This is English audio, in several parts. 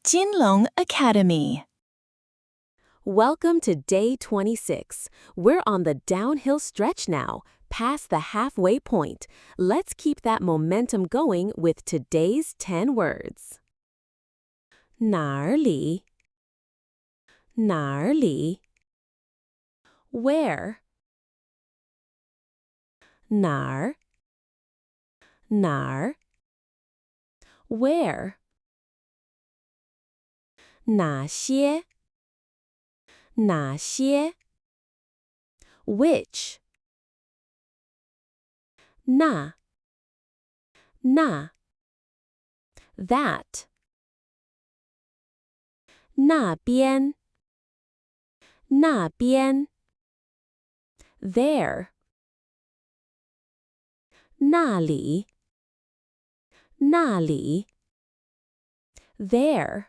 Jinlong Academy. Welcome to day 26. We're on the downhill stretch now, past the halfway point. Let's keep that momentum going with today's 10 words. 哪里 哪里 Where 哪儿哪儿 Where 哪些哪些 Which 那 That 那边 There 那里 There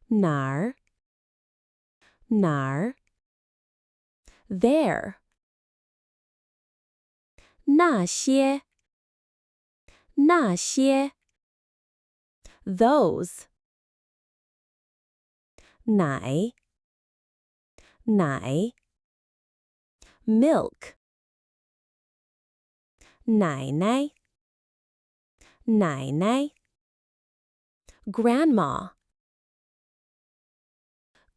哪儿 There 那些 Those 奶 Milk 奶奶 Grandma.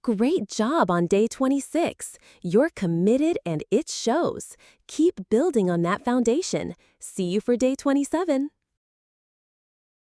Great job on day 26. You're committed and it shows. Keep building on that foundation. See you for day 27.